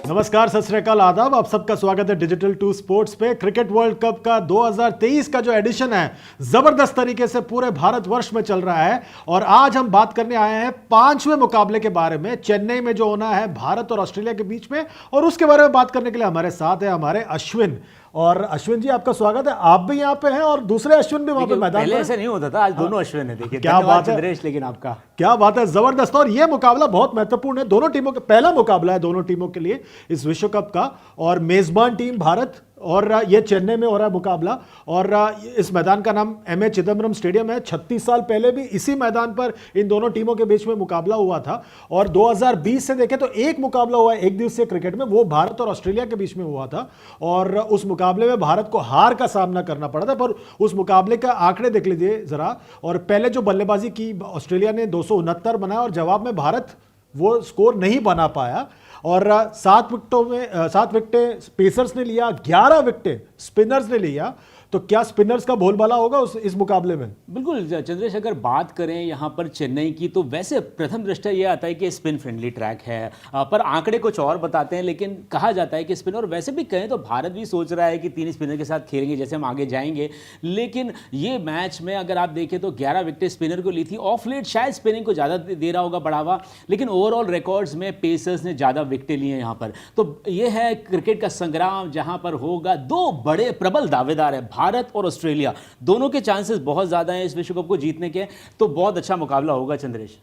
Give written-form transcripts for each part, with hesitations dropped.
नमस्कार, सत श्री अकाल, आदाब। आप सबका स्वागत है डिजिटल टू स्पोर्ट्स पे। क्रिकेट वर्ल्ड कप का 2023 का जो एडिशन है जबरदस्त तरीके से पूरे भारतवर्ष में चल रहा है और आज हम बात करने आए हैं 5वें मुकाबले के बारे में, चेन्नई में जो होना है भारत और ऑस्ट्रेलिया के बीच में। और उसके बारे में बात करने के लिए हमारे साथ है हमारे अश्विन। और अश्विन जी, आपका स्वागत है। आप भी यहाँ पे हैं और दूसरे अश्विन भी वहां पे मैदान पहले ऐसे नहीं होता था, आज दोनों अश्विन है। देखिए, क्या बात है चंद्रेश, लेकिन आपका क्या बात है, जबरदस्त। और ये मुकाबला बहुत महत्वपूर्ण है, दोनों टीमों के पहला मुकाबला है दोनों टीमों के लिए इस विश्व कप का। और मेजबान टीम भारत और ये चेन्नई में हो रहा है मुकाबला। और इस मैदान का नाम एम.ए. चिदम्बरम स्टेडियम है। 36 साल पहले भी इसी मैदान पर इन दोनों टीमों के बीच में मुकाबला हुआ था। और 2020 से देखें तो एक मुकाबला हुआ एक दिवसीय क्रिकेट में, वो भारत और ऑस्ट्रेलिया के बीच में हुआ था। और उस मुकाबले में भारत को हार का सामना करना पड़ा था। पर उस मुकाबले का आंकड़े देख लीजिए जरा। और पहले जो बल्लेबाजी की ऑस्ट्रेलिया ने 269 बनाया और जवाब में भारत वो स्कोर नहीं बना पाया। और 7 विकेटें पेसर्स ने लिया, 11 विकेटें स्पिनर्स ने लिया। तो क्या स्पिनर्स का बोलबाला होगा इस मुकाबले में? बिल्कुल चंद्रेश, अगर बात करें यहाँ पर चेन्नई की, तो वैसे प्रथम दृष्टया ये आता है कि स्पिन फ्रेंडली ट्रैक है, पर आंकड़े कुछ और बताते हैं। लेकिन कहा जाता है कि स्पिन, और वैसे भी कहें तो भारत भी सोच रहा है कि 3 स्पिनर के साथ खेलेंगे जैसे हम आगे जाएंगे। लेकिन ये मैच में अगर आप देखें तो 11 विकेटें स्पिनर को ली थी। ऑफ लेट शायद स्पिनिंग को ज़्यादा दे रहा होगा बढ़ावा, लेकिन ओवरऑल रिकॉर्ड्स में पेसर्स ने ज़्यादा विकेटें ली हैं यहाँ पर। तो ये है क्रिकेट का संग्राम जहाँ पर होगा। 2 बड़े प्रबल दावेदार है, भारत और ऑस्ट्रेलिया, दोनों के चांसेस बहुत ज्यादा हैं इस विश्व कप को जीतने के। तो बहुत अच्छा मुकाबला होगा चंद्रेश।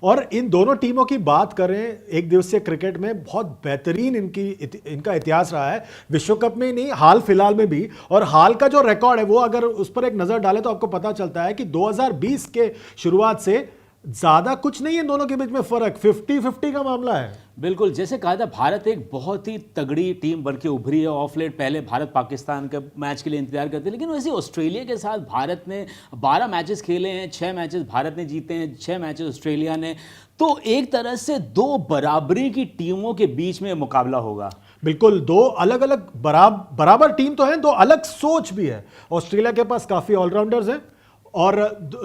और इन दोनों टीमों की बात करें, एक दिवसीय क्रिकेट में बहुत बेहतरीन इनका इतिहास रहा है, विश्व कप में नहीं हाल फिलहाल में भी। और हाल का जो रिकॉर्ड है वो अगर उस पर एक नजर डालें तो आपको पता चलता है कि 2020 के शुरुआत से ज्यादा कुछ नहीं है दोनों के बीच में फर्क, 50-50 का मामला है। बिल्कुल, जैसे कहा था, भारत एक बहुत ही तगड़ी टीम बनके उभरी है। ऑफ लेट पहले भारत पाकिस्तान के मैच के लिए इंतजार करते, लेकिन वैसे ऑस्ट्रेलिया के साथ भारत ने 12 मैचेस खेले हैं, 6 मैचेस भारत ने जीते हैं, 6 मैचेस ऑस्ट्रेलिया ने। तो एक तरह से 2 बराबरी की टीमों के बीच में मुकाबला होगा। बिल्कुल, 2 अलग अलग बराबर टीम तो है, 2 अलग सोच भी है। ऑस्ट्रेलिया के पास काफी ऑलराउंडर्स हैं और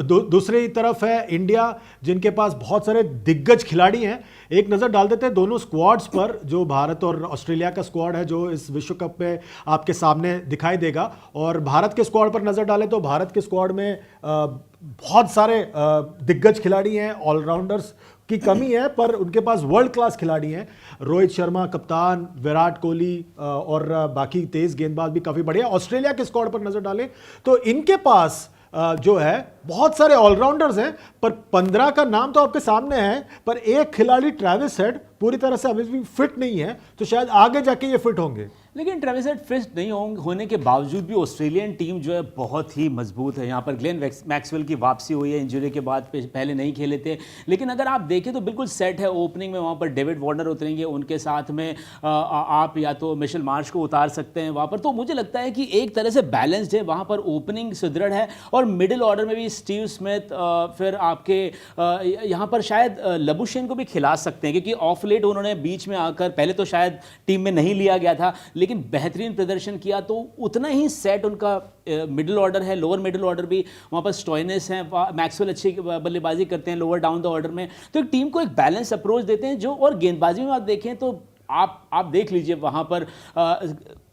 दूसरी तरफ है इंडिया, जिनके पास बहुत सारे दिग्गज खिलाड़ी हैं। एक नज़र डाल देते हैं दोनों स्क्वाड्स पर, जो भारत और ऑस्ट्रेलिया का स्क्वाड है जो इस विश्व कप में आपके सामने दिखाई देगा। और भारत के स्क्वाड पर नज़र डालें तो भारत के स्क्वाड में बहुत सारे दिग्गज खिलाड़ी हैं, ऑलराउंडर्स की कमी है, पर उनके पास वर्ल्ड क्लास खिलाड़ी हैं। रोहित शर्मा कप्तान, विराट कोहली और बाकी तेज गेंदबाज भी काफ़ी बढ़िया। ऑस्ट्रेलिया के स्क्वाड पर नज़र डालें तो इनके पास जो है बहुत सारे ऑलराउंडर्स हैं, पर 15 का नाम तो आपके सामने है, पर एक खिलाड़ी ट्रेविस हेड पूरी तरह से अभी भी फिट नहीं है। तो शायद आगे जाके ये फिट होंगे। लेकिन ट्रेविस हेड फिट नहीं होने के बावजूद भी ऑस्ट्रेलियन टीम जो है बहुत ही मजबूत है। यहाँ पर ग्लेन मैक्सवेल की वापसी हुई है इंजरी के बाद, पहले नहीं खेले थे। लेकिन अगर आप देखें तो बिल्कुल सेट है। ओपनिंग में वहाँ पर डेविड वार्नर उतरेंगे, उनके साथ में आप या तो मिशेल मार्श को उतार सकते हैं वहाँ पर। तो मुझे लगता है कि एक तरह से बैलेंस्ड है वहाँ पर, ओपनिंग सुदृढ़ है। और मिडिल ऑर्डर में भी स्टीव स्मिथ, फिर आपके यहाँ पर शायद लबुशेन को भी खिला सकते हैं, क्योंकि ऑफ लेट उन्होंने बीच में आकर, पहले तो शायद टीम में नहीं लिया गया था, लेकिन बेहतरीन प्रदर्शन किया। तो उतना ही सेट उनका मिडिल ऑर्डर है। लोअर मिडिल ऑर्डर भी वहाँ पर स्टोइनिस हैं, मैक्सवेल अच्छी बल्लेबाजी करते हैं लोअर डाउन द ऑर्डर में। तो एक टीम को एक बैलेंस अप्रोच देते हैं जो। और गेंदबाजी में आप देखें तो आप देख लीजिए वहाँ पर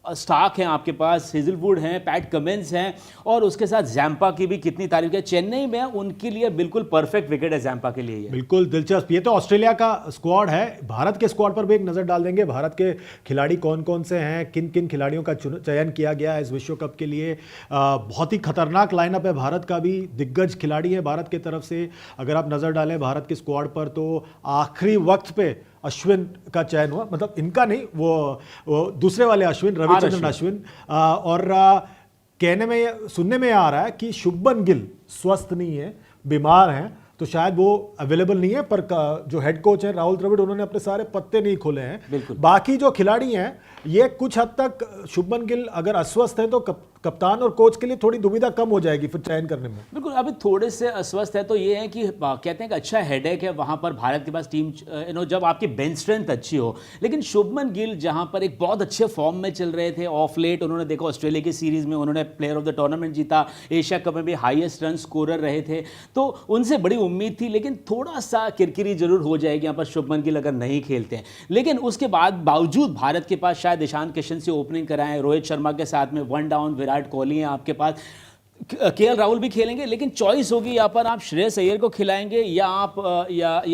स्टार्क हैं आपके पास, हेजलवुड हैं, पैट कमिंस हैं, और उसके साथ जैम्पा की भी कितनी तारीफ है। चेन्नई में उनके लिए बिल्कुल परफेक्ट विकेट है जैम्पा के लिए। बिल्कुल दिलचस्प। ये तो ऑस्ट्रेलिया का स्क्वाड है। भारत के स्क्वाड पर भी एक नज़र डाल देंगे। भारत के खिलाड़ी कौन कौन से हैं, किन किन खिलाड़ियों का चयन किया गया है इस विश्व कप के लिए। बहुत ही खतरनाक लाइनअप है भारत का भी, दिग्गज खिलाड़ी है भारत की तरफ से। अगर आप नज़र डालें भारत के स्क्वाड पर तो आखिरी वक्त पे अश्विन का चयन हुआ, मतलब इनका नहीं, वो दूसरे वाले अश्विन, रविचंद्रन अश्विन। और कहने में सुनने में आ रहा है कि शुभमन गिल स्वस्थ नहीं है, बीमार हैं, तो शायद वो अवेलेबल नहीं है। पर जो हेड कोच हैं राहुल द्रविड़, उन्होंने अपने सारे पत्ते नहीं खोले हैं। बाकी जो खिलाड़ी हैं ये कुछ हद तक, शुभमन गिल अगर अस्वस्थ है तो कप्तान और कोच के लिए थोड़ी दुविधा कम हो जाएगी फिर चयन करने में। बिल्कुल, अभी थोड़े से अस्वस्थ है तो ये है कि कहते हैं कि अच्छा हेडेक है वहाँ पर भारत के पास टीम, जब आपकी बेंच स्ट्रेंथ अच्छी हो। लेकिन शुभमन गिल जहाँ पर एक बहुत अच्छे फॉर्म में चल रहे थे ऑफ लेट, उन्होंने देखो ऑस्ट्रेलिया की सीरीज में उन्होंने प्लेयर ऑफ द टूर्नामेंट जीता, एशिया कप में भी हाईएस्ट रन स्कोरर रहे थे, तो उनसे बड़ी उम्मीद थी, लेकिन थोड़ा सा किरकिरी जरूर हो जाएगी यहाँ पर शुभमन गिल अगर नहीं खेलते हैं। लेकिन उसके बाद बावजूद भारत के पास शायद ईशान किशन से ओपनिंग कराएं, रोहित शर्मा के साथ में वन डाउन विराट कोहली है आपके पास, केएल राहुल भी खेलेंगे, लेकिन चॉइस होगी यहाँ पर आप श्रेयस अय्यर को खिलाएंगे या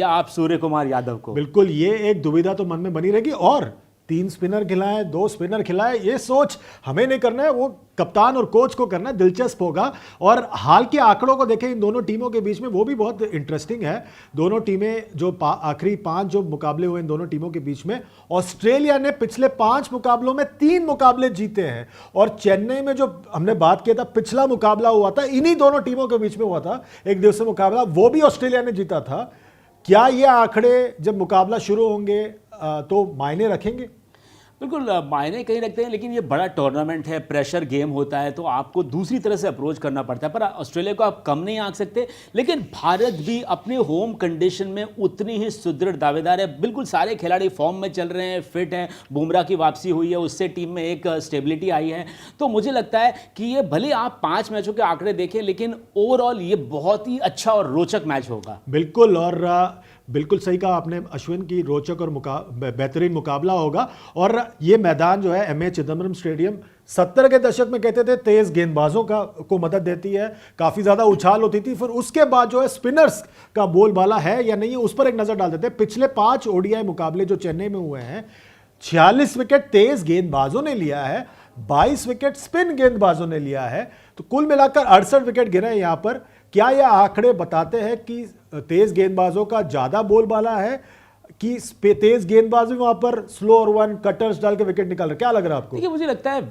आप सूर्य कुमार यादव को। बिल्कुल, ये एक दुविधा तो मन में बनी रहेगी। और 3 स्पिनर खिलाए, 2 स्पिनर खिलाए, ये सोच हमें नहीं करना है, वो कप्तान और कोच को करना है। दिलचस्प होगा। और हाल के आंकड़ों को देखें इन दोनों टीमों के बीच में, वो भी बहुत इंटरेस्टिंग है। दोनों टीमें जो आखिरी 5 जो मुकाबले हुए इन दोनों टीमों के बीच में, ऑस्ट्रेलिया ने पिछले 5 मुकाबलों में 3 मुकाबले जीते हैं। और चेन्नई में जो हमने बात किया था, पिछला मुकाबला हुआ था इन्हीं दोनों टीमों के बीच में हुआ था, एक दिवसीय मुकाबला, वो भी ऑस्ट्रेलिया ने जीता था। क्या ये आंकड़े जब मुकाबला शुरू होंगे तो मायने रखेंगे? बिल्कुल मायने कहीं रखते हैं, लेकिन ये बड़ा टूर्नामेंट है, प्रेशर गेम होता है, तो आपको दूसरी तरह से अप्रोच करना पड़ता है। पर ऑस्ट्रेलिया को आप कम नहीं आंक सकते, लेकिन भारत भी अपने होम कंडीशन में उतनी ही सुदृढ़ दावेदार है। बिल्कुल सारे खिलाड़ी फॉर्म में चल रहे हैं, फिट हैं, बुमराह की वापसी हुई है, उससे टीम में एक स्टेबिलिटी आई है। तो मुझे लगता है कि ये भले आप 5 मैचों के आंकड़े देखें, लेकिन ओवरऑल ये बहुत ही अच्छा और रोचक मैच होगा। बिल्कुल, और बिल्कुल सही कहा आपने अश्विन की, रोचक और बेहतरीन मुकाबला होगा। और ये मैदान जो है एमए चिदम्बरम स्टेडियम 70 के दशक में कहते थे तेज गेंदबाजों को मदद देती है, काफ़ी ज़्यादा उछाल होती थी। फिर उसके बाद जो है स्पिनर्स का बोलबाला है या नहीं है, उस पर एक नज़र डाल देते हैं। पिछले 5 ओडीआई मुकाबले जो चेन्नई में हुए हैं, 46 विकेट तेज गेंदबाजों ने लिया है, 22 विकेट स्पिन गेंदबाजों ने लिया है। तो कुल मिलाकर 68 विकेट गिरे हैं यहाँ पर। क्या यह आंकड़े बताते हैं कि तेज गेंदबाजों का ज्यादा बोलबाला है कि तेज गेंदबाज भी वहां पर स्लो और वन कटर्स डाल के विकेट निकाल रहे? क्या लग रहा है आपको? देखिए, मुझे लगता है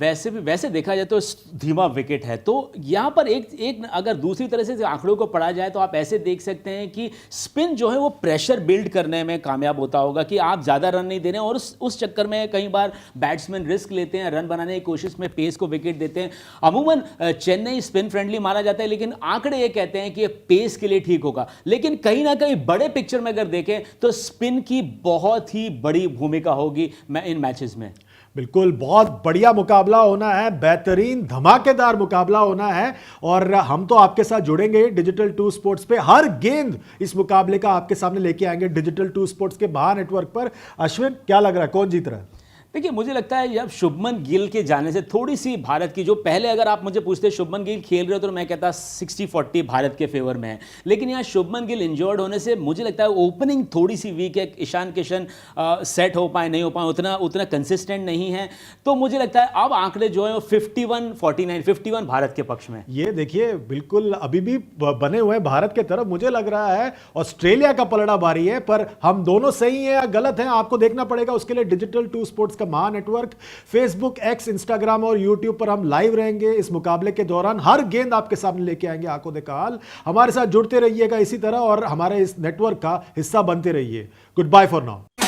वैसे देखा जाए तो धीमा विकेट है। तो यहाँ पर एक अगर दूसरी तरह से आंकड़ों को पढ़ा जाए तो आप ऐसे देख सकते हैं कि स्पिन जो है वो प्रेशर बिल्ड करने में कामयाब होता होगा, कि आप ज़्यादा रन नहीं दे रहे हैं और उस चक्कर में कई बार बैट्समैन रिस्क लेते हैं, रन बनाने की कोशिश में पेस को विकेट देते हैं। अमूमन चेन्नई स्पिन फ्रेंडली माना जाता है, लेकिन आंकड़े ये कहते हैं कि ये पेस के लिए ठीक होगा। लेकिन कहीं ना कहीं बड़े पिक्चर में अगर देखें तो स्पिन की बहुत ही बड़ी भूमिका होगी इन मैचेस में। बिल्कुल, बहुत बढ़िया मुकाबला होना है, बेहतरीन धमाकेदार मुकाबला होना है। और हम तो आपके साथ जुड़ेंगे डिजिटल 2 स्पोर्ट्स पे, हर गेंद इस मुकाबले का आपके सामने लेके आएंगे डिजिटल 2 स्पोर्ट्स के महा नेटवर्क पर। अश्विन, क्या लग रहा है, कौन जीत रहा है? देखिए, मुझे लगता है जब शुभमन गिल के जाने से थोड़ी सी भारत की, जो पहले अगर आप मुझे पूछते शुभमन गिल खेल रहे हो तो मैं कहता 60-40 भारत के फेवर में है। लेकिन यहाँ शुभमन गिल इंजर्ड होने से मुझे लगता है ओपनिंग थोड़ी सी वीक है। ईशान किशन सेट हो पाए नहीं हो पाए, उतना कंसिस्टेंट नहीं है। तो मुझे लगता है अब आंकड़े जो है 51-49, 51 भारत के पक्ष में। ये देखिए, बिल्कुल अभी भी बने हुए हैं भारत के तरफ। मुझे लग रहा है ऑस्ट्रेलिया का पलड़ा भारी है, पर हम दोनों सही हैं या गलत हैं आपको देखना पड़ेगा। उसके लिए डिजिटल 2 स्पोर्ट्स महा नेटवर्क फेसबुक, एक्स, इंस्टाग्राम और यूट्यूब पर हम लाइव रहेंगे। इस मुकाबले के दौरान हर गेंद आपके सामने लेके आएंगे, आंखों देखा हाल। हमारे साथ जुड़ते रहिएगा इसी तरह और हमारे इस नेटवर्क का हिस्सा बनते रहिए। Goodbye for now.